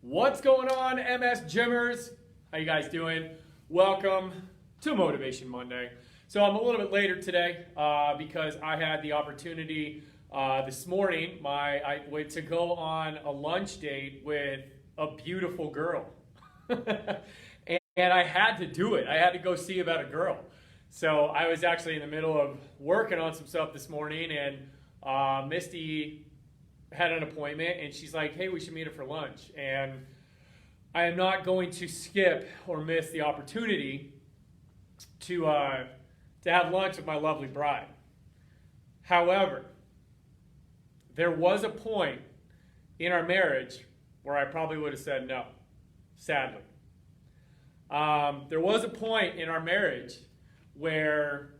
What's going on, MS Gymmers? How you guys doing? Welcome to Motivation Monday. So I'm a little bit later today because I had the opportunity this morning to go on a lunch date with a beautiful girl. and I had to do it. I had to go see about a girl. So I was actually in the middle of working on some stuff this morning, and Misty had an appointment, and she's like, hey, we should meet her for lunch. And I am not going to skip or miss the opportunity to have lunch with my lovely bride. However, there was a point in our marriage where I probably would have said no, sadly. There was a point in our marriage where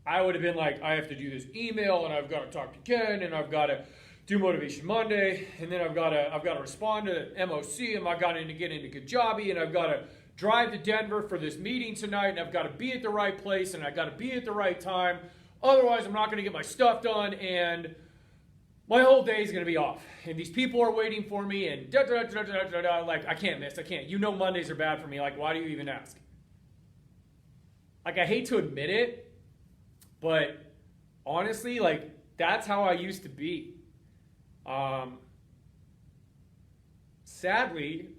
I would have been like, I have to do this email, and I've got to talk to Ken, and I've got to do Motivation Monday, and then I've got to respond to MOC, and I've got to get into Kajabi, and I've got to drive to Denver for this meeting tonight, and I've got to be at the right place, and I've got to be at the right time. Otherwise, I'm not going to get my stuff done, and my whole day is going to be off. And these people are waiting for me, and like, I can't miss. I can't. You know Mondays are bad for me. Like, why do you even ask? Like, I hate to admit it, but honestly, like, that's how I used to be. Sadly,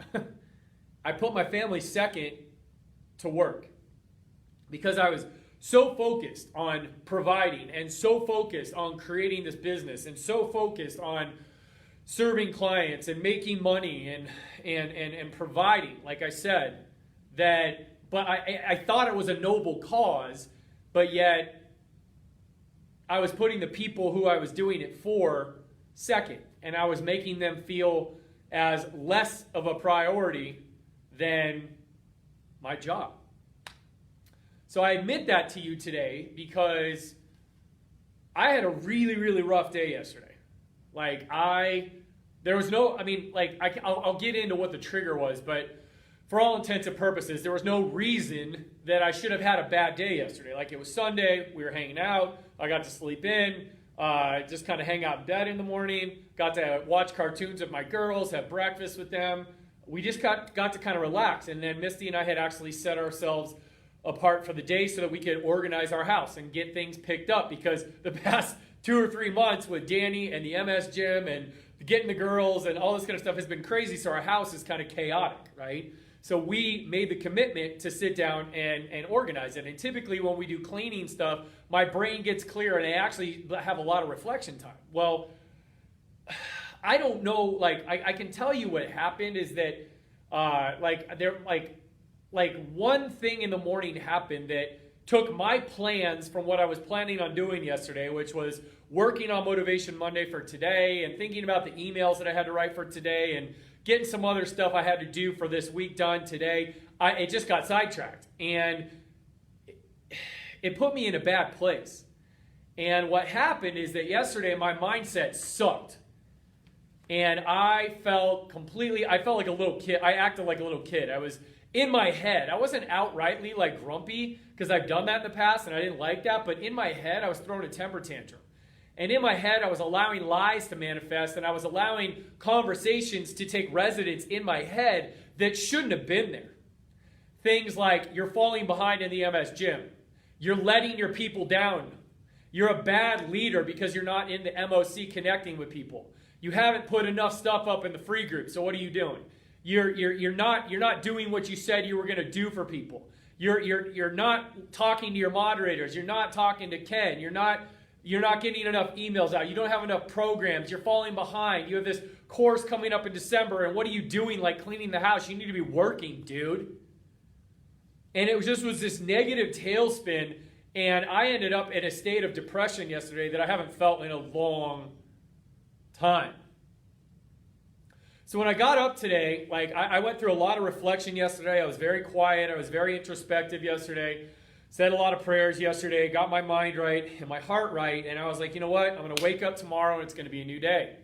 I put my family second to work because I was so focused on providing and so focused on creating this business and so focused on serving clients and making money and providing, like I said, but I thought it was a noble cause, but yet I was putting the people who I was doing it for second, and I was making them feel as less of a priority than my job. So I admit that to you today because I had a really, really rough day yesterday. Like I'll get into what the trigger was, but for all intents and purposes, there was no reason that I should have had a bad day yesterday. Like, it was Sunday, we were hanging out, I got to sleep in, just kind of hang out in bed in the morning, got to watch cartoons with my girls, have breakfast with them. We just got to kind of relax. And then Misty and I had actually set ourselves apart for the day so that we could organize our house and get things picked up, because the past 2 or 3 months with Danny and the MS gym and getting the girls and all this kind of stuff has been crazy, so our house is kind of chaotic, right? So we made the commitment to sit down and organize it. And typically when we do cleaning stuff, my brain gets clear and I actually have a lot of reflection time. Well, I don't know, like, I can tell you what happened is that, one thing in the morning happened that took my plans from what I was planning on doing yesterday, which was working on Motivation Monday for today and thinking about the emails that I had to write for today and getting some other stuff I had to do for this week done today. It just got sidetracked, and it put me in a bad place. And what happened is that yesterday my mindset sucked. And I felt like a little kid. I acted like a little kid. I was in my head. I wasn't outrightly like grumpy, because I've done that in the past and I didn't like that. But in my head, I was throwing a temper tantrum. And in my head, I was allowing lies to manifest, and I was allowing conversations to take residence in my head that shouldn't have been there. Things like, you're falling behind in the MS gym. You're letting your people down. You're a bad leader because you're not in the MOC connecting with people. You haven't put enough stuff up in the free group, so what are you doing? You're not doing what you said you were going to do for people. You're not talking to your moderators. You're not talking to Ken. You're not getting enough emails out. You don't have enough programs. You're falling behind. You have this course coming up in December, and what are you doing, like cleaning the house? You need to be working, dude. And it was this negative tailspin, and I ended up in a state of depression yesterday that I haven't felt in a long time. So when I got up today, like I went through a lot of reflection yesterday. I was very quiet. I was very introspective yesterday. Said a lot of prayers yesterday, got my mind right and my heart right, and I was like, you know what? I'm going to wake up tomorrow and it's going to be a new day.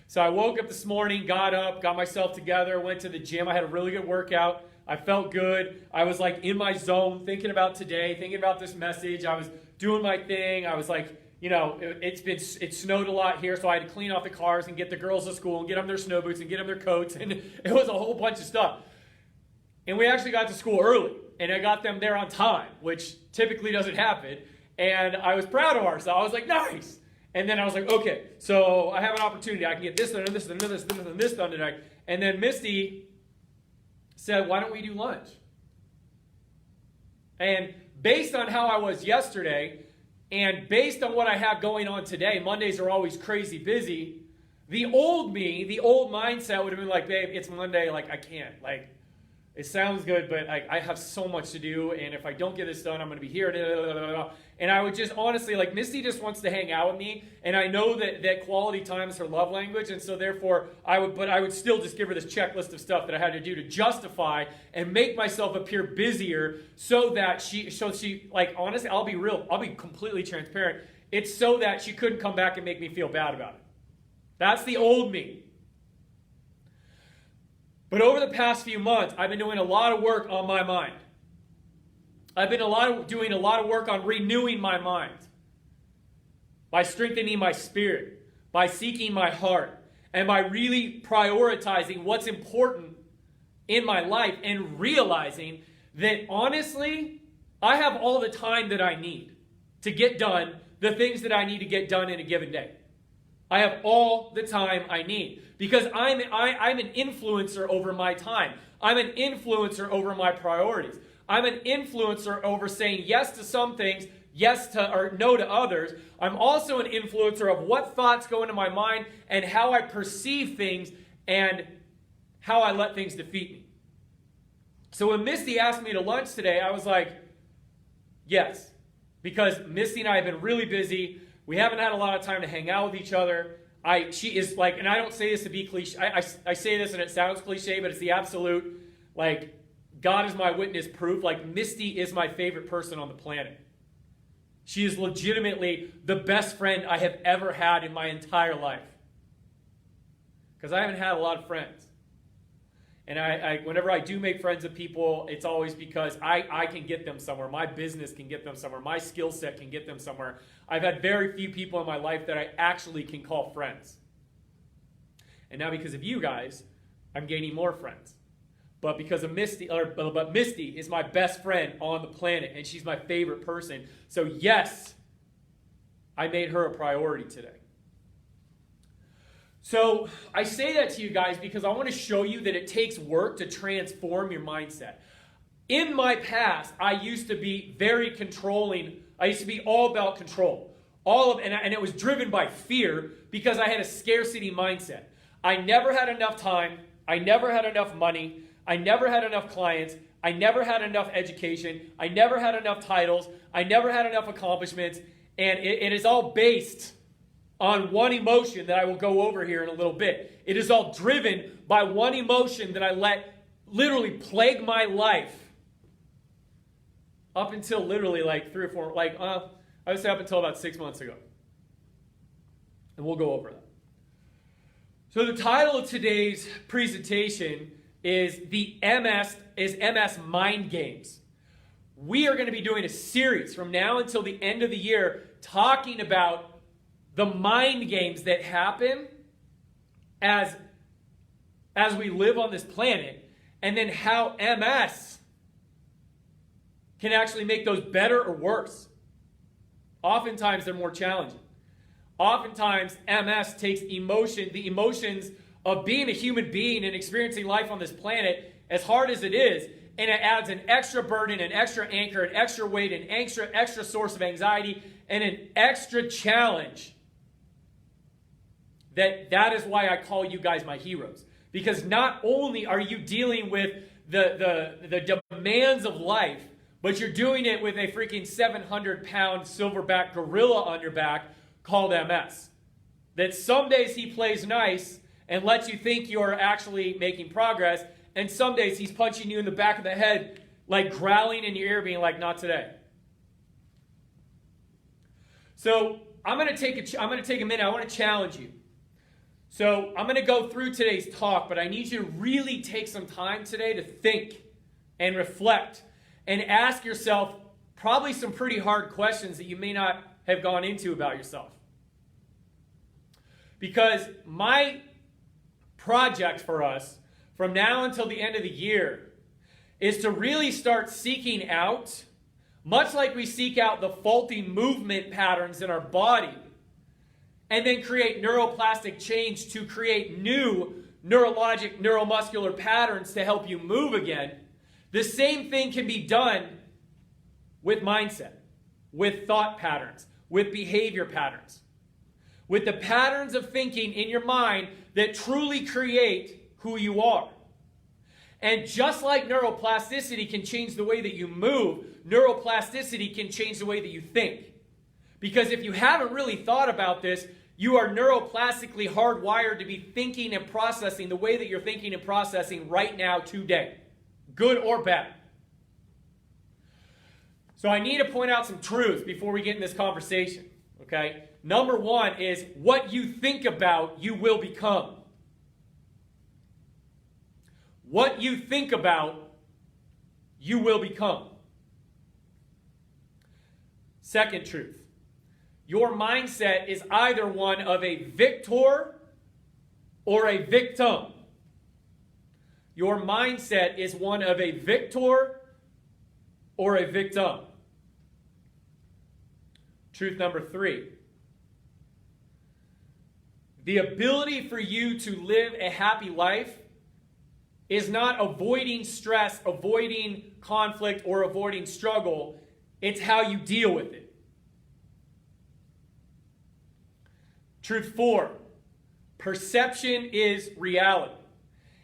So I woke up this morning, got up, got myself together, went to the gym. I had a really good workout. I felt good. I was like in my zone, thinking about today, thinking about this message. I was doing my thing. I was like it snowed a lot here, so I had to clean off the cars and get the girls to school and get them their snow boots and get them their coats, and it was a whole bunch of stuff. And we actually got to school early, and I got them there on time, which typically doesn't happen. And I was proud of ourselves. I was like, nice. And then I was like, okay, so I have an opportunity. I can get this done and this and this and this done tonight. And then Misty said, why don't we do lunch? And based on how I was yesterday, and based on what I have going on today, Mondays are always crazy busy. The old me, the old mindset would have been like, babe, it's Monday, like I can't. Like, it sounds good, but I have so much to do, and if I don't get this done, I'm going to be here. And I would just honestly, like, Misty just wants to hang out with me, and I know that quality time is her love language, and so therefore I would still just give her this checklist of stuff that I had to do to justify and make myself appear busier, so she like, honestly, I'll be real, I'll be completely transparent. It's so that she couldn't come back and make me feel bad about it. That's the old me. But over the past few months, I've been doing a lot of work on my mind. I've been doing a lot of work on renewing my mind, by strengthening my spirit, by seeking my heart, and by really prioritizing what's important in my life and realizing that, honestly, I have all the time that I need to get done the things that I need to get done in a given day. I have all the time I need because I'm an influencer over my time. I'm an influencer over my priorities. I'm an influencer over saying yes to some things, yes to or no to others. I'm also an influencer of what thoughts go into my mind and how I perceive things and how I let things defeat me. So when Misty asked me to lunch today, I was like, yes, because Misty and I have been really busy. We haven't had a lot of time to hang out with each other. She is like, and I don't say this to be cliche. I say this and it sounds cliche, but it's the absolute, like, God is my witness proof. Like, Misty is my favorite person on the planet. She is legitimately the best friend I have ever had in my entire life. Because I haven't had a lot of friends. And whenever I do make friends with people, it's always because I can get them somewhere. My business can get them somewhere. My skill set can get them somewhere. I've had very few people in my life that I actually can call friends. And now because of you guys, I'm gaining more friends. But because of Misty is my best friend on the planet, and she's my favorite person. So yes, I made her a priority today. So I say that to you guys because I want to show you that it takes work to transform your mindset. In my past, I used to be very controlling. I used to be all about control. And it was driven by fear because I had a scarcity mindset. I never had enough time. I never had enough money. I never had enough clients. I never had enough education. I never had enough titles. I never had enough accomplishments. And it is all based on one emotion that I will go over here in a little bit. It is all driven by one emotion that I let literally plague my life up until literally like 3 or 4, I would say up until about 6 months ago. And we'll go over that. So the title of today's presentation is MS Mind Games. We are going to be doing a series from now until the end of the year talking about the mind games that happen as we live on this planet, and then how MS can actually make those better or worse. Oftentimes, they're more challenging. Oftentimes, MS takes the emotions of being a human being and experiencing life on this planet, as hard as it is, and it adds an extra burden, an extra anchor, an extra weight, an extra source of anxiety, and an extra challenge. That is why I call you guys my heroes. Because not only are you dealing with the demands of life, but you're doing it with a freaking 700-pound silverback gorilla on your back called MS. That some days he plays nice and lets you think you're actually making progress, and some days he's punching you in the back of the head, like growling in your ear, being like, not today. So I'm going to take a minute. I want to challenge you. So I'm going to go through today's talk, but I need you to really take some time today to think and reflect and ask yourself probably some pretty hard questions that you may not have gone into about yourself. Because my project for us from now until the end of the year is to really start seeking out, much like we seek out the faulty movement patterns in our body, and then create neuroplastic change to create new neurologic, neuromuscular patterns to help you move again. The same thing can be done with mindset, with thought patterns, with behavior patterns, with the patterns of thinking in your mind that truly create who you are. And just like neuroplasticity can change the way that you move, neuroplasticity can change the way that you think. Because if you haven't really thought about this, you are neuroplastically hardwired to be thinking and processing the way that you're thinking and processing right now today, good or bad. So I need to point out some truths before we get in this conversation, okay? Number one is what you think about, you will become. What you think about, you will become. Second truth. Your mindset is either one of a victor or a victim. Your mindset is one of a victor or a victim. Truth number three. The ability for you to live a happy life is not avoiding stress, avoiding conflict, or avoiding struggle. It's how you deal with it. Truth four, perception is reality.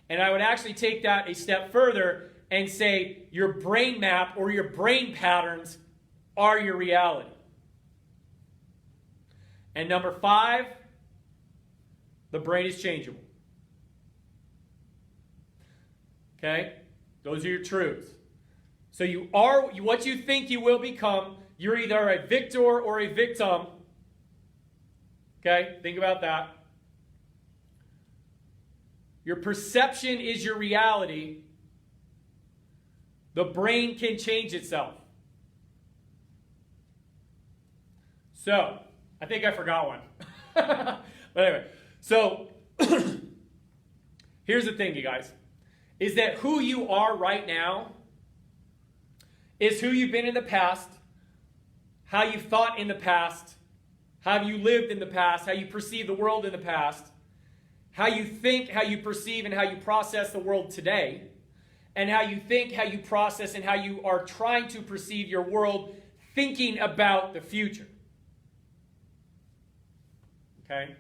And I would actually take that a step further and say your brain map or your brain patterns are your reality. And number five, the brain is changeable. Okay? Those are your truths. So you are what you think you will become. You're either a victor or a victim. Okay? Think about that. Your perception is your reality. The brain can change itself. So, I think I forgot one. But anyway, so here's the thing, you guys, is that who you are right now is who you've been in the past, how you thought in the past, how you lived in the past, how you perceive the world in the past, how you think, how you perceive, and how you process the world today, and how you think, how you process, and how you are trying to perceive your world thinking about the future. Okay?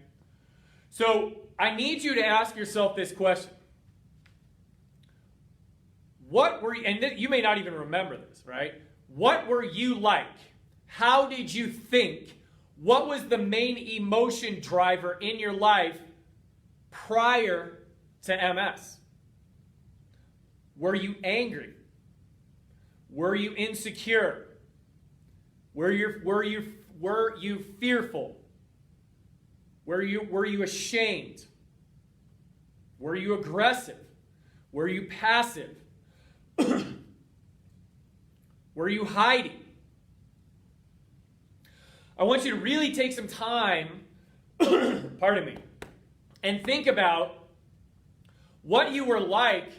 So I need you to ask yourself this question. What were you, and you may not even remember this, right? What were you like? How did you think? What was the main emotion driver in your life prior to MS? Were you angry? Were you insecure? Were you fearful? Were you ashamed? Were you aggressive? Were you passive? Were you hiding? I want you to really take some time, pardon me, and think about what you were like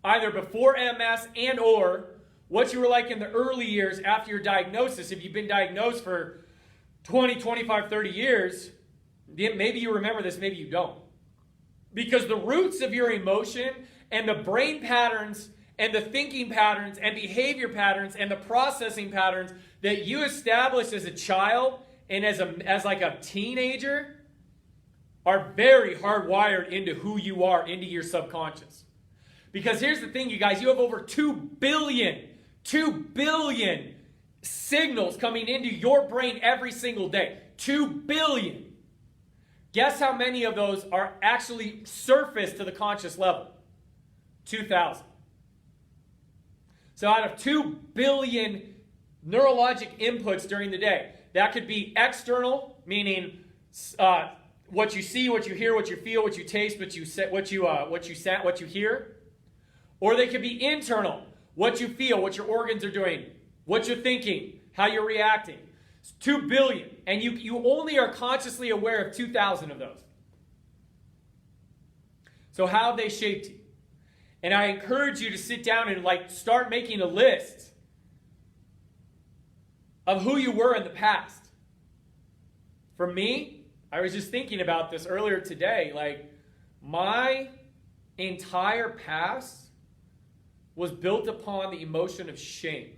either before MS and or what you were like in the early years after your diagnosis. If you've been diagnosed for 20, 25, 30 years, maybe you remember this, maybe you don't. Because the roots of your emotion and the brain patterns and the thinking patterns and behavior patterns and the processing patterns that you established as a child and as like a teenager are very hardwired into who you are, into your subconscious. Because here's the thing, you guys, you have over 2 billion signals coming into your brain every single day. 2 billion. Guess how many of those are actually surfaced to the conscious level? 2,000. So out of 2 billion neurologic inputs during the day, that could be external, meaning what you see, what you hear, what you feel, what you taste, what you hear, or they could be internal, what you feel, what your organs are doing, what you're thinking, how you're reacting. It's 2 billion. And you only are consciously aware of 2,000 of those. So how have they shaped you? And I encourage you to sit down and start making a list of who you were in the past. For me, I was just thinking about this earlier today. My entire past was built upon the emotion of shame.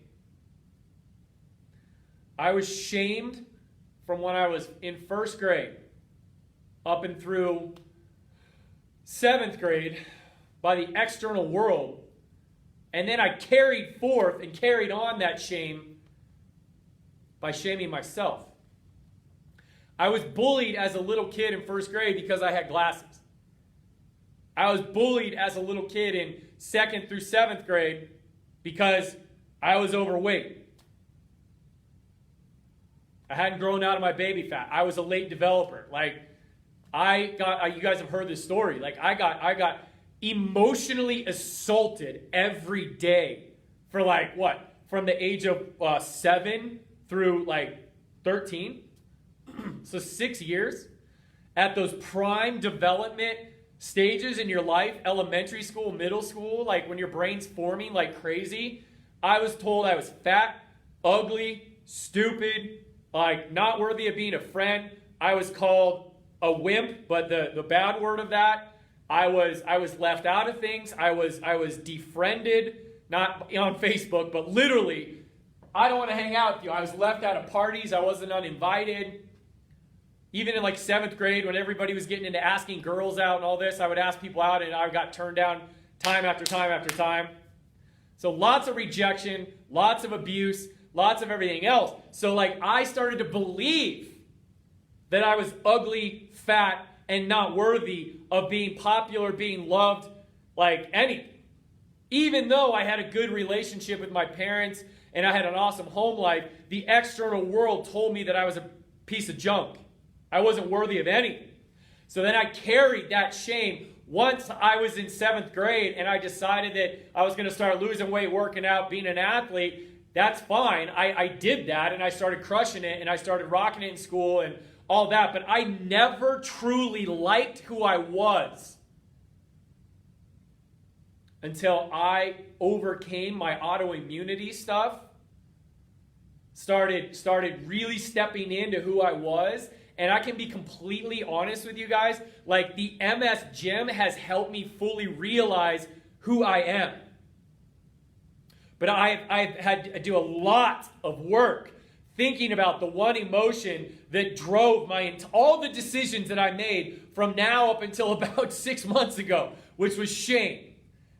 I was shamed from when I was in first grade up and through 7th grade by the external world. And then I carried forth and carried on that shame by shaming myself. I was bullied as a little kid in first grade because I had glasses. I was bullied as a little kid in 2nd through 7th grade because I was overweight. I hadn't grown out of my baby fat. I was a late developer. You guys have heard this story. I got emotionally assaulted every day for from the age of 7 through 13. So 6 years at those prime development stages in your life, elementary school, middle school, when your brain's forming like crazy. I was told I was fat, ugly, stupid, not worthy of being a friend. I was called a wimp, but the bad word of that. I was left out of things. I was defriended, not on Facebook, but literally, I don't want to hang out with you. I was left out of parties. I wasn't uninvited. Even in 7th grade, when everybody was getting into asking girls out and all this, I would ask people out and I got turned down time after time after time. So lots of rejection, lots of abuse, lots of everything else. So I started to believe that I was ugly, fat, and not worthy of being popular, being loved, anything. Even though I had a good relationship with my parents and I had an awesome home life, the external world told me that I was a piece of junk. I wasn't worthy of anything. So then I carried that shame. Once I was in 7th grade and I decided that I was going to start losing weight, working out, being an athlete, that's fine. I did that and I started crushing it and I started rocking it in school and all that. But I never truly liked who I was until I overcame my autoimmunity stuff, started really stepping into who I was. And I can be completely honest with you guys, the MS gym has helped me fully realize who I am. But I've had to do a lot of work thinking about the one emotion that drove all the decisions that I made from now up until about 6 months ago, which was shame.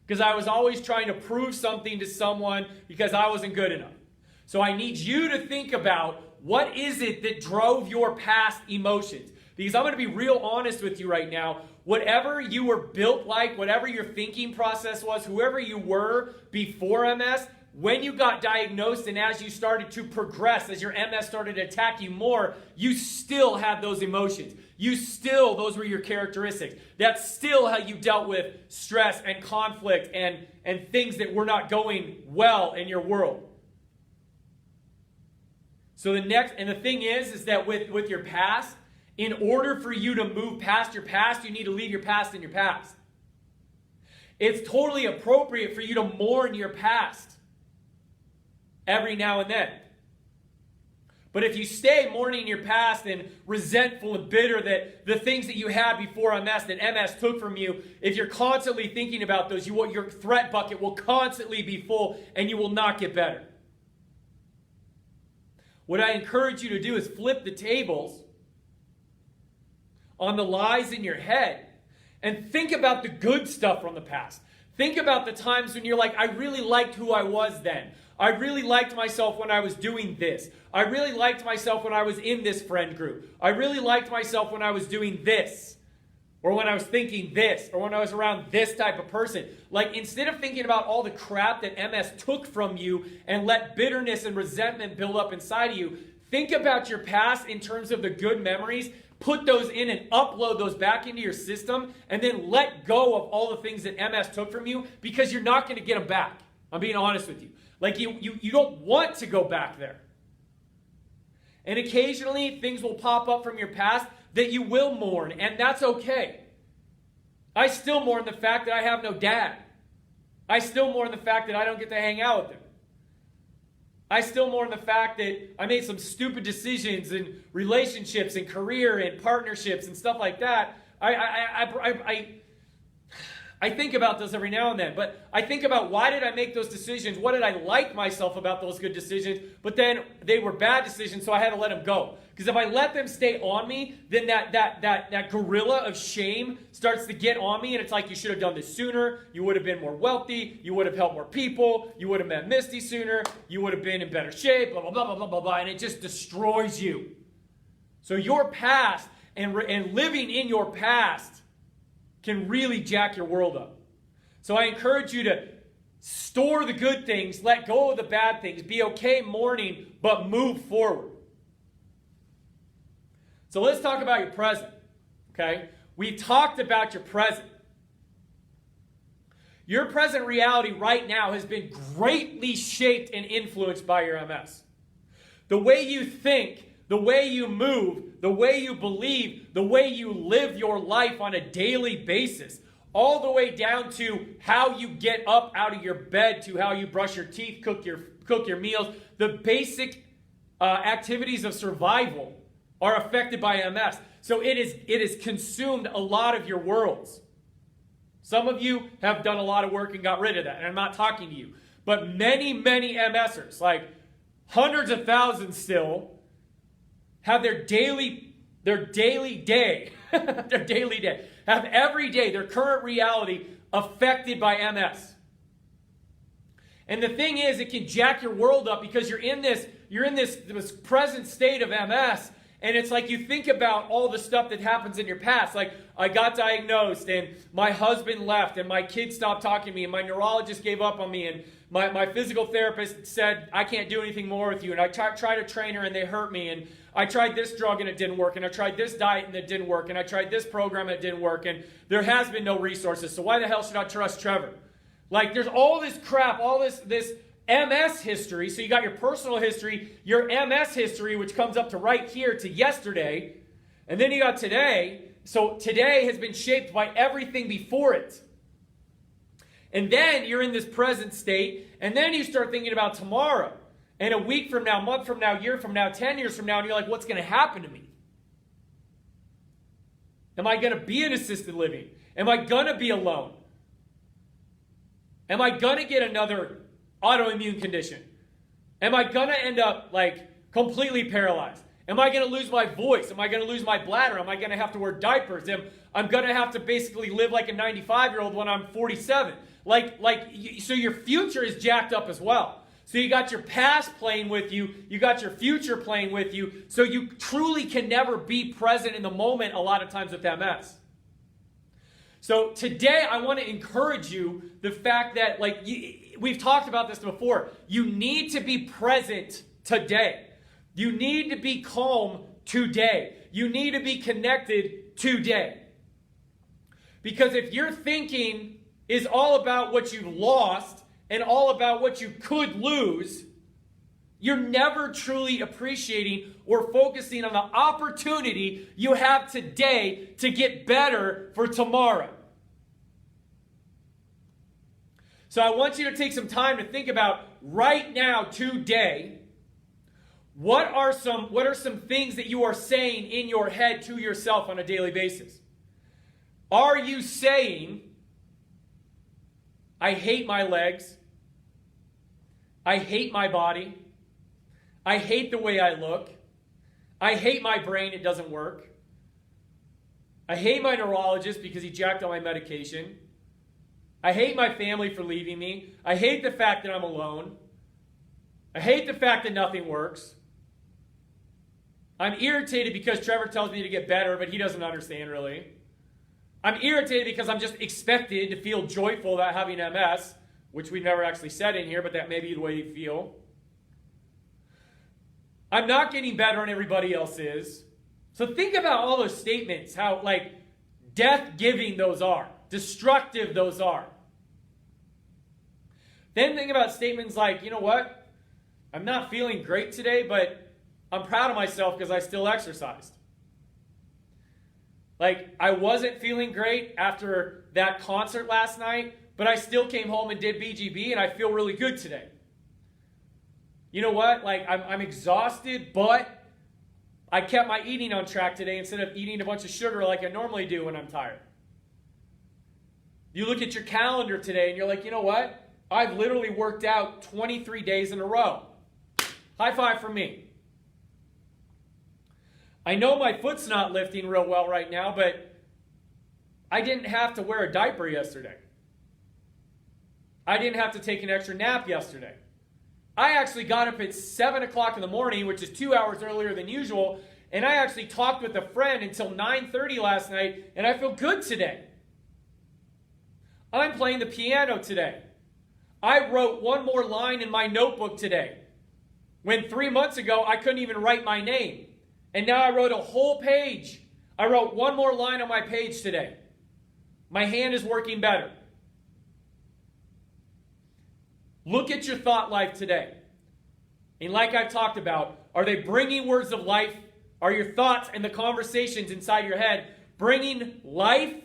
Because I was always trying to prove something to someone because I wasn't good enough. So I need you to think about, what is it that drove your past emotions? Because I'm going to be real honest with you right now. Whatever you were built like, whatever your thinking process was, whoever you were before MS, when you got diagnosed and as you started to progress, as your MS started to attack you more, you still had those emotions. Those were your characteristics. That's still how you dealt with stress and conflict and things that were not going well in your world. So the thing is that with your past, in order for you to move past your past, you need to leave your past in your past. It's totally appropriate for you to mourn your past every now and then. But if you stay mourning your past and resentful and bitter that the things that you had before MS, that MS took from you, if you're constantly thinking about those, your threat bucket will constantly be full and you will not get better. What I encourage you to do is flip the tables on the lies in your head and think about the good stuff from the past. Think about the times when you're I really liked who I was then. I really liked myself when I was doing this. I really liked myself when I was in this friend group. I really liked myself when I was doing this. Or when I was thinking this, or when I was around this type of person. Instead of thinking about all the crap that MS took from you and let bitterness and resentment build up inside of you, think about your past in terms of the good memories, put those in and upload those back into your system, and then let go of all the things that MS took from you because you're not going to get them back. I'm being honest with you. You don't want to go back there. And occasionally things will pop up from your past that you will mourn, and that's okay. I still mourn the fact that I have no dad. I still mourn the fact that I don't get to hang out with him. I still mourn the fact that I made some stupid decisions in relationships and career and partnerships and stuff like that. I think about those every now and then, but I think about why did I make those decisions? What did I like myself about those good decisions? But then they were bad decisions, so I had to let them go. Because if I let them stay on me, then that gorilla of shame starts to get on me, and it's like, you should have done this sooner. You would have been more wealthy. You would have helped more people. You would have met Misty sooner. You would have been in better shape, blah, blah, blah, blah, blah, blah, blah, and it just destroys you. So your past and living in your past can really jack your world up. So I encourage you to store the good things, let go of the bad things, be okay mourning, but move forward. So let's talk about your present, okay? We talked about your present. Your present reality right now has been greatly shaped and influenced by your MS. The way you think, the way you move, the way you believe, the way you live your life on a daily basis, all the way down to how you get up out of your bed, to how you brush your teeth, cook your meals, the basic activities of survival are affected by MS. So it is consumed a lot of your worlds. Some of you have done a lot of work and got rid of that, and I'm not talking to you. But many, many MSers, like hundreds of thousands still, have their daily day, have every day, their current reality affected by MS. And the thing is, it can jack your world up because you're in this present state of MS, and it's like you think about all the stuff that happens in your past. Like, I got diagnosed, and my husband left, and my kids stopped talking to me, and my neurologist gave up on me, and my physical therapist said, I can't do anything more with you, and I tried to train her, and they hurt me, and I tried this drug, and it didn't work, and I tried this diet, and it didn't work, and I tried this program, and it didn't work, and there has been no resources, so why the hell should I trust Trevor? Like, there's all this crap, all this MS history. So you got your personal history, your MS history, which comes up to right here to yesterday, and then you got today. So today has been shaped by everything before it. And then you're in this present state, and then you start thinking about tomorrow, and a week from now, month from now, year from now, 10 years from now, and you're like, what's going to happen to me? Am I going to be in assisted living? Am I going to be alone? Am I going to get another autoimmune condition? Am I going to end up like completely paralyzed? Am I going to lose my voice? Am I going to lose my bladder? Am I going to have to wear diapers? I'm going to have to basically live like a 95-year-old when I'm 47. So your future is jacked up as well. So you got your past playing with you. You got your future playing with you. So you truly can never be present in the moment a lot of times with MS. So today I want to encourage you the fact that, like, we've talked about this before. You need to be present today. You need to be calm today. You need to be connected today. Because if your thinking is all about what you've lost and all about what you could lose, you're never truly appreciating or focusing on the opportunity you have today to get better for tomorrow. So I want you to take some time to think about right now, today, what are some things that you are saying in your head to yourself on a daily basis? Are you saying, I hate my legs, I hate my body, I hate the way I look, I hate my brain, it doesn't work, I hate my neurologist because he jacked all my medication, I hate my family for leaving me, I hate the fact that I'm alone, I hate the fact that nothing works, I'm irritated because Trevor tells me to get better, but he doesn't understand really. I'm irritated because I'm just expected to feel joyful about having MS, which we've never actually said in here, but that may be the way you feel. I'm not getting better and everybody else is. So think about all those statements, how like death-giving those are, destructive those are. Then think about statements like, you know what? I'm not feeling great today, but I'm proud of myself because I still exercised. Like, I wasn't feeling great after that concert last night, but I still came home and did BGB, and I feel really good today. You know what? Like, I'm exhausted, but I kept my eating on track today instead of eating a bunch of sugar like I normally do when I'm tired. You look at your calendar today, and you're like, you know what? I've literally worked out 23 days in a row. High five for me. I know my foot's not lifting real well right now, but I didn't have to wear a diaper yesterday. I didn't have to take an extra nap yesterday. I actually got up at 7 o'clock in the morning, which is 2 hours earlier than usual, and I actually talked with a friend until 9:30 last night, and I feel good today. I'm playing the piano today. I wrote one more line in my notebook today, when 3 months ago I couldn't even write my name. And now I wrote a whole page. I wrote one more line on my page today. My hand is working better. Look at your thought life today. And like I've talked about, are they bringing words of life? Are your thoughts and the conversations inside your head bringing life?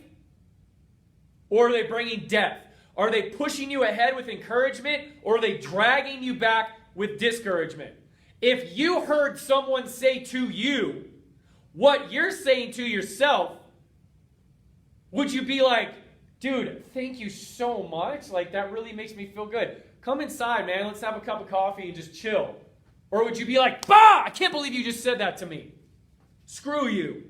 Or are they bringing death? Are they pushing you ahead with encouragement? Or are they dragging you back with discouragement? If you heard someone say to you what you're saying to yourself, would you be like, dude, thank you so much. Like, that really makes me feel good. Come inside, man. Let's have a cup of coffee and just chill. Or would you be like, bah, I can't believe you just said that to me. Screw you.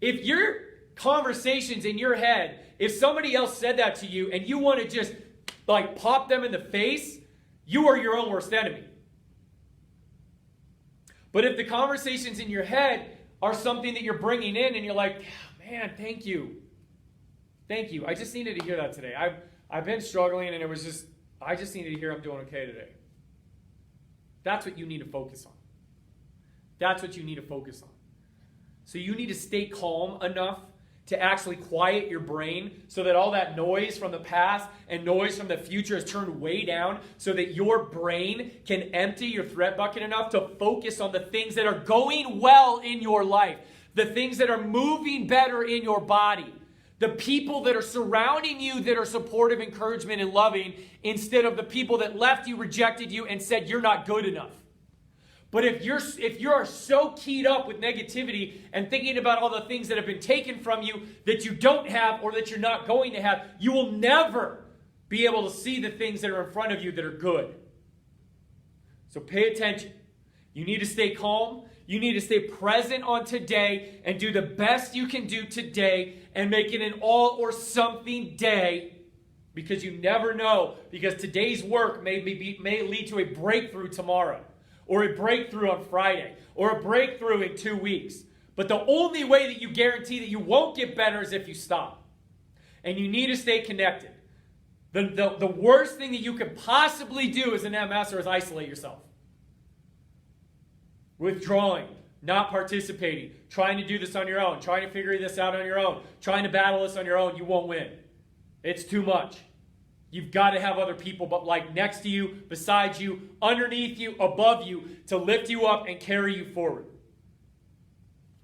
If your conversations in your head, if somebody else said that to you and you want to just like pop them in the face, you are your own worst enemy. But if the conversations in your head are something that you're bringing in and you're like, man, thank you. Thank you. I just needed to hear that today. I've been struggling and I just needed to hear I'm doing okay today. That's what you need to focus on. That's what you need to focus on. So you need to stay calm enough to actually quiet your brain so that all that noise from the past and noise from the future is turned way down so that your brain can empty your threat bucket enough to focus on the things that are going well in your life, the things that are moving better in your body, the people that are surrounding you that are supportive, encouragement, and loving instead of the people that left you, rejected you, and said you're not good enough. But if you're so keyed up with negativity and thinking about all the things that have been taken from you that you don't have or that you're not going to have, you will never be able to see the things that are in front of you that are good. So pay attention. You need to stay calm. You need to stay present on today and do the best you can do today and make it an all or something day, because you never know, because today's work may lead to a breakthrough tomorrow, or a breakthrough on Friday, or a breakthrough in 2 weeks. But the only way that you guarantee that you won't get better is if you stop. And you need to stay connected. The worst thing that you could possibly do as an MSer is isolate yourself. Withdrawing, not participating, trying to do this on your own, trying to figure this out on your own, trying to battle this on your own, you won't win. It's too much. You've got to have other people but like next to you, beside you, underneath you, above you to lift you up and carry you forward.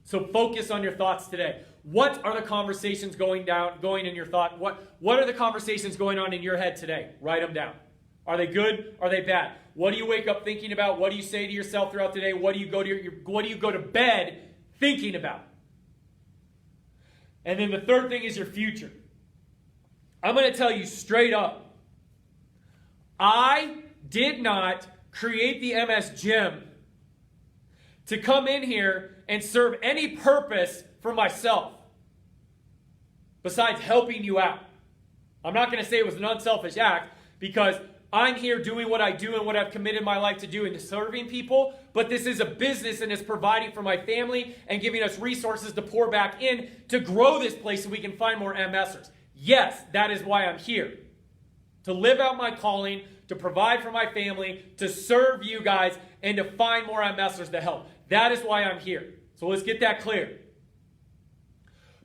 So focus on your thoughts today. What are the conversations going in your thought? What are the conversations going on in your head today? Write them down. Are they good? Are they bad? What do you wake up thinking about? What do you say to yourself throughout the day? What do you go to bed thinking about? And then the third thing is your future. I'm going to tell you straight up, I did not create the MS Gym to come in here and serve any purpose for myself besides helping you out. I'm not going to say it was an unselfish act, because I'm here doing what I do and what I've committed my life to do in serving people, but this is a business and it's providing for my family and giving us resources to pour back in to grow this place so we can find more MSers. Yes, that is why I'm here. To live out my calling, to provide for my family, to serve you guys, and to find more MSers to help. That is why I'm here. So let's get that clear.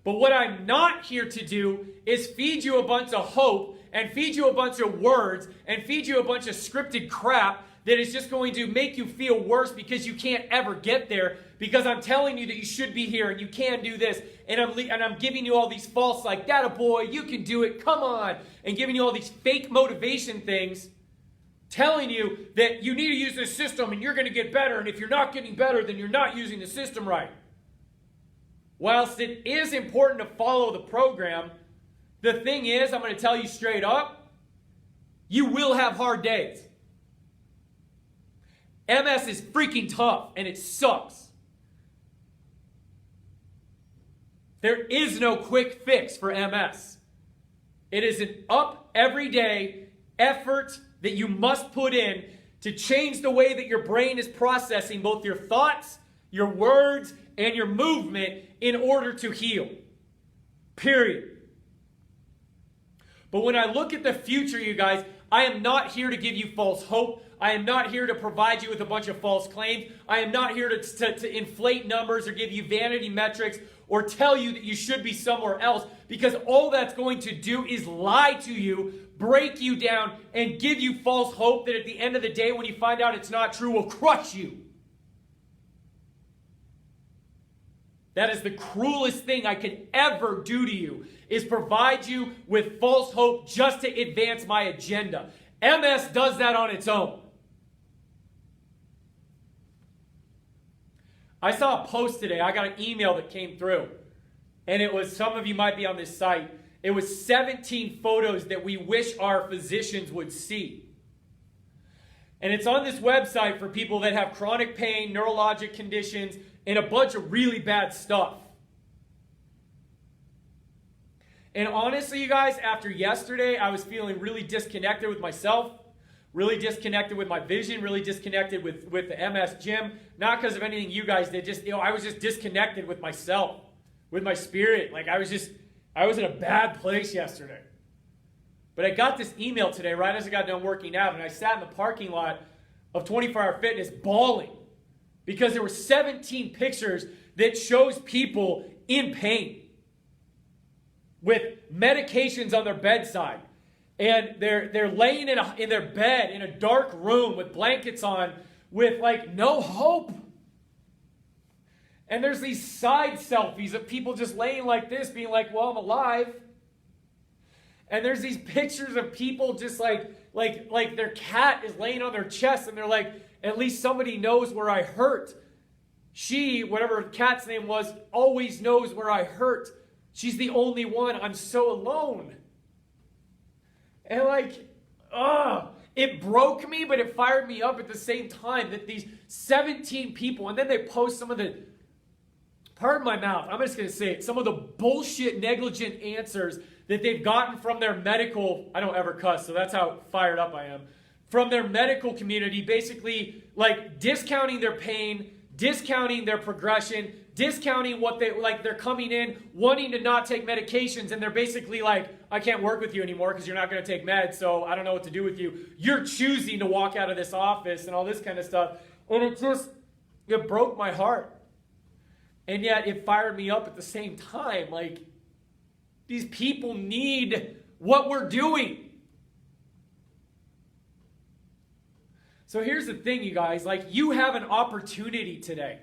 But what I'm not here to do is feed you a bunch of hope and feed you a bunch of words and feed you a bunch of scripted crap that is just going to make you feel worse because you can't ever get there, because I'm telling you that you should be here and you can do this, and I'm giving you all these false, like, "Data boy, you can do it, come on," and giving you all these fake motivation things, telling you that you need to use this system and you're going to get better, and if you're not getting better, then you're not using the system right. Whilst it is important to follow the program, the thing is, I'm going to tell you straight up, you will have hard days. MS is freaking tough, and it sucks. There is no quick fix for MS. It is an up everyday effort that you must put in to change the way that your brain is processing both your thoughts, your words, and your movement in order to heal. Period. But when I look at the future, you guys, I am not here to give you false hope. I am not here to provide you with a bunch of false claims. I am not here to inflate numbers or give you vanity metrics or tell you that you should be somewhere else, because all that's going to do is lie to you, break you down, and give you false hope that at the end of the day, when you find out it's not true, will crush you. That is the cruelest thing I could ever do to you, is provide you with false hope just to advance my agenda. MS does that on its own. I saw a post today. I got an email that came through. And it was, some of you might be on this site, it was 17 photos that we wish our physicians would see. And it's on this website for people that have chronic pain, neurologic conditions, and a bunch of really bad stuff. And honestly, you guys, after yesterday, I was feeling really disconnected with myself, really disconnected with my vision, really disconnected with the MS gym. Not because of anything you guys did, just, I was just disconnected with myself, with my spirit. Like I was in a bad place yesterday. But I got this email today right as I got done working out, and I sat in the parking lot of 24 Hour Fitness bawling because there were 17 pictures that shows people in pain with medications on their bedside. And they're laying in their bed in a dark room with blankets on with like no hope. And there's these side selfies of people just laying like this being like, well, I'm alive. And there's these pictures of people just like their cat is laying on their chest and they're like, at least somebody knows where I hurt. She, whatever her cat's name was, always knows where I hurt. She's the only one. I'm so alone. And it broke me, but it fired me up at the same time that these 17 people, and then they post some of the, pardon my mouth, I'm just going to say it, some of the bullshit, negligent answers that they've gotten from their medical, I don't ever cuss, so that's how fired up I am, from their medical community, basically like discounting their pain, discounting their progression, discounting what they're coming in, wanting to not take medications, and they're basically like, I can't work with you anymore because you're not going to take meds, so I don't know what to do with you. You're choosing to walk out of this office and all this kind of stuff. And it broke my heart. And yet it fired me up at the same time. Like, these people need what we're doing. So here's the thing, you guys. Like, you have an opportunity today.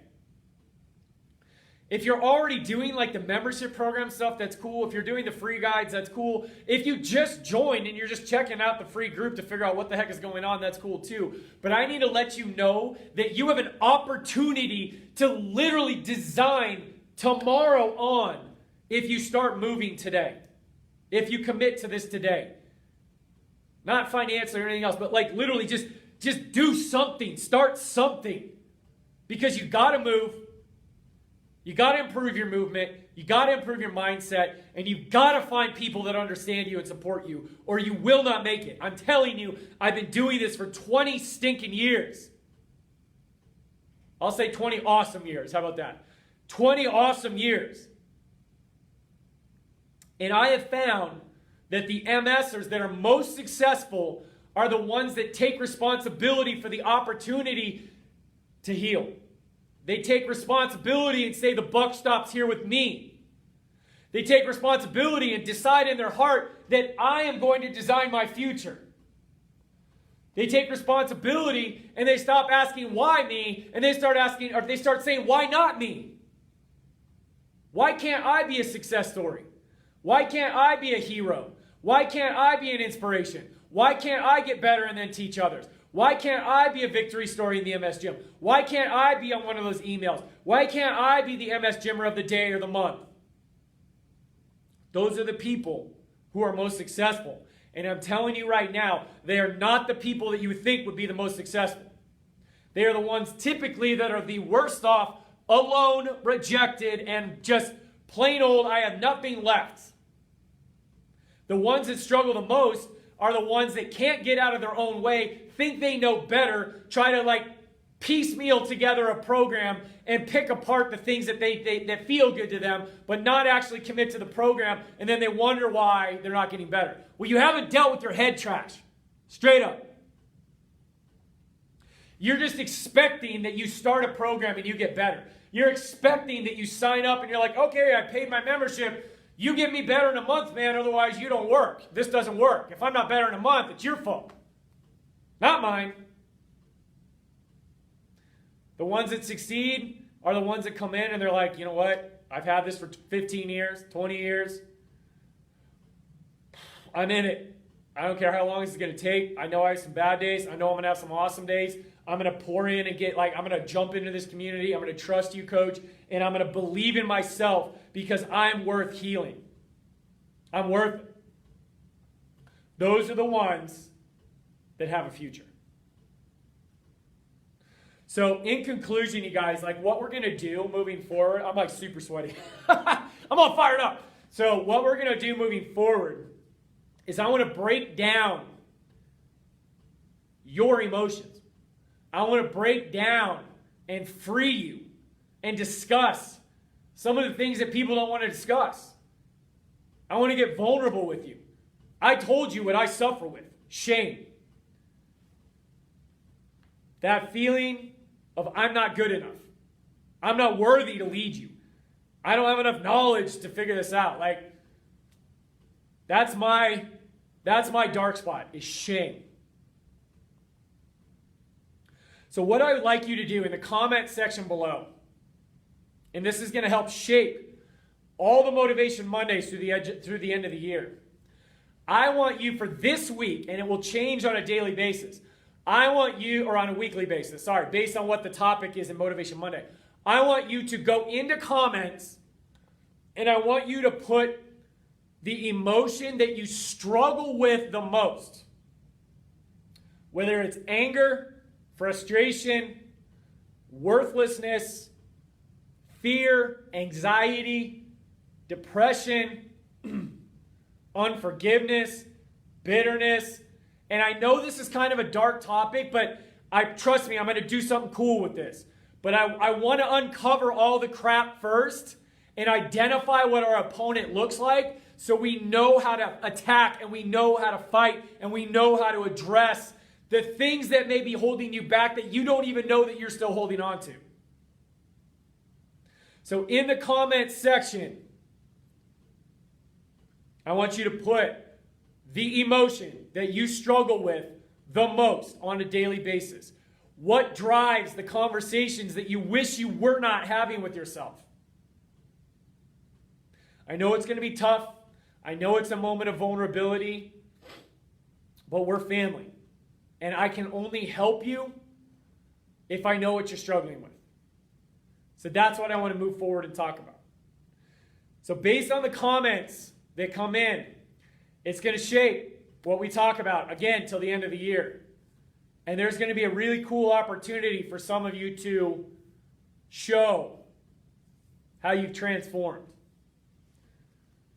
If you're already doing like the membership program stuff, that's cool. If you're doing the free guides, that's cool. If you just joined and you're just checking out the free group to figure out what the heck is going on, that's cool too. But I need to let you know that you have an opportunity to literally design tomorrow on if you start moving today. If you commit to this today. Not financially or anything else, but like literally just do something. Start something. Because you got to move. You got to improve your movement, you got to improve your mindset, and you've got to find people that understand you and support you, or you will not make it. I'm telling you, I've been doing this for 20 stinking years. I'll say 20 awesome years. How about that? 20 awesome years. And I have found that the MSers that are most successful are the ones that take responsibility for the opportunity to heal. They take responsibility and say the buck stops here with me. They take responsibility and decide in their heart that I am going to design my future. They take responsibility and they stop asking why me, and they start saying why not me? Why can't I be a success story? Why can't I be a hero? Why can't I be an inspiration? Why can't I get better and then teach others? Why can't I be a victory story in the MS Gym? Why can't I be on one of those emails? Why can't I be the MS Gymmer of the day or the month? Those are the people who are most successful. And I'm telling you right now, they are not the people that you would think would be the most successful. They are the ones typically that are the worst off, alone, rejected, and just plain old, I have nothing left. The ones that struggle the most are the ones that can't get out of their own way, think they know better, try to piecemeal together a program and pick apart the things that feel good to them, but not actually commit to the program, and then they wonder why they're not getting better. Well, you haven't dealt with your head trash. Straight up. You're just expecting that you start a program and you get better. You're expecting that you sign up and you're like, okay, I paid my membership. You get me better in a month, man, otherwise you don't work. This doesn't work. If I'm not better in a month, it's your fault. Not mine. The ones that succeed are the ones that come in and they're like, you know what? I've had this for 15 years, 20 years. I'm in it. I don't care how long this is going to take. I know I have some bad days. I know I'm going to have some awesome days. I'm going to pour in and I'm going to jump into this community. I'm going to trust you, coach. And I'm going to believe in myself because I'm worth healing. I'm worth it. Those are the ones that have a future. So in conclusion, you guys, what we're going to do moving forward, I'm super sweaty. I'm all fired up. So what we're going to do moving forward is I want to break down your emotions. I want to break down and free you and discuss some of the things that people don't want to discuss. I want to get vulnerable with you. I told you what I suffer with. Shame. That feeling of I'm not good enough. I'm not worthy to lead you. I don't have enough knowledge to figure this out. That's my dark spot, is shame. So what I would like you to do in the comment section below, and this is going to help shape all the Motivation Mondays through the end of the year. I want you for this week, and it will change on a daily basis. Or on a weekly basis, based on what the topic is in Motivation Monday. I want you to go into comments and I want you to put the emotion that you struggle with the most. Whether it's anger, frustration, worthlessness, fear, anxiety, depression, unforgiveness, bitterness. And I know this is kind of a dark topic, but trust me, I'm going to do something cool with this. But I want to uncover all the crap first and identify what our opponent looks like so we know how to attack and we know how to fight and we know how to address the things that may be holding you back that you don't even know that you're still holding on to. So in the comments section, I want you to put the emotion that you struggle with the most on a daily basis. What drives the conversations that you wish you were not having with yourself? I know it's going to be tough. I know it's a moment of vulnerability, but we're family. And I can only help you if I know what you're struggling with. So that's what I want to move forward and talk about. So based on the comments that come in, it's going to shape what we talk about, again, till the end of the year. And there's going to be a really cool opportunity for some of you to show how you've transformed.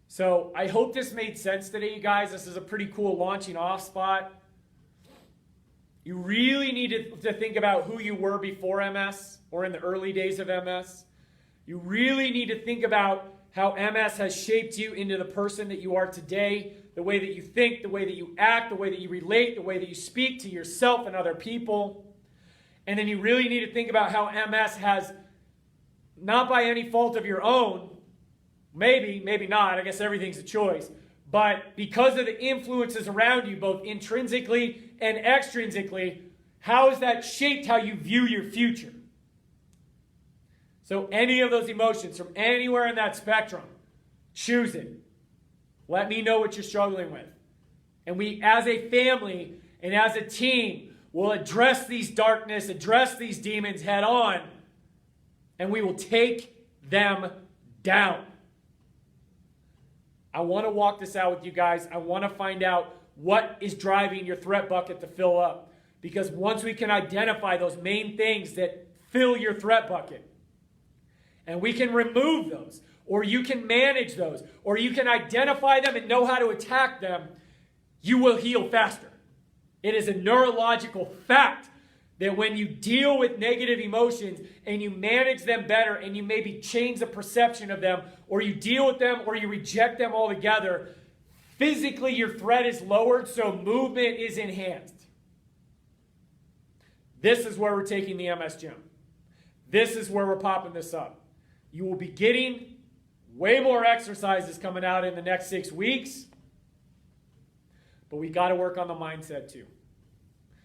So I hope this made sense today, you guys. This is a pretty cool launching off spot. You really need to think about who you were before MS or in the early days of MS. You really need to think about how MS has shaped you into the person that you are today, the way that you think, the way that you act, the way that you relate, the way that you speak to yourself and other people. And then you really need to think about how MS has, not by any fault of your own, maybe not, I guess everything's a choice, But because of the influences around you, both intrinsically and extrinsically, how has that shaped how you view your future? So any of those emotions from anywhere in that spectrum, choose it. Let me know what you're struggling with. And we, as a family and as a team, will address these darkness, address these demons head on, and we will take them down. I want to walk this out with you guys. I want to find out what is driving your threat bucket to fill up. Because once we can identify those main things that fill your threat bucket, and we can remove those, or you can manage those, or you can identify them and know how to attack them, you will heal faster. It is a neurological fact that when you deal with negative emotions and you manage them better and you maybe change the perception of them, or you deal with them or you reject them altogether, physically your threat is lowered, so movement is enhanced. This is where we're taking the MS Gym. This is where we're popping this up. You will be getting way more exercises coming out in the next 6 weeks, but we got to work on the mindset too.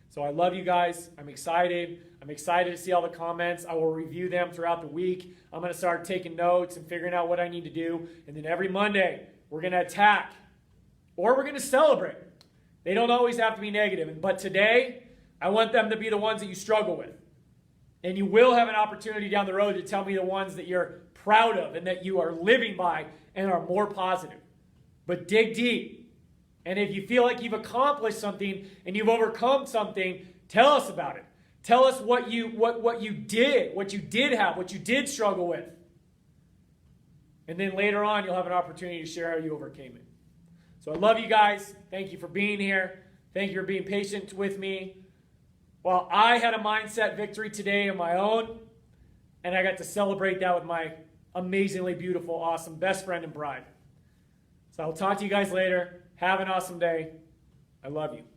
So I love you guys. I'm excited. I'm excited to see all the comments. I will review them throughout the week. I'm going to start taking notes and figuring out what I need to do. And then every Monday, we're going to attack or we're going to celebrate. They don't always have to be negative. But today, I want them to be the ones that you struggle with. And you will have an opportunity down the road to tell me the ones that you're proud of and that you are living by and are more positive. But dig deep. And if you feel like you've accomplished something and you've overcome something, tell us about it. Tell us what you did have, what you did struggle with. And then later on, you'll have an opportunity to share how you overcame it. So I love you guys. Thank you for being here. Thank you for being patient with me. Well, I had a mindset victory today of my own, and I got to celebrate that with my amazingly beautiful, awesome best friend and bride. So I'll talk to you guys later. Have an awesome day. I love you.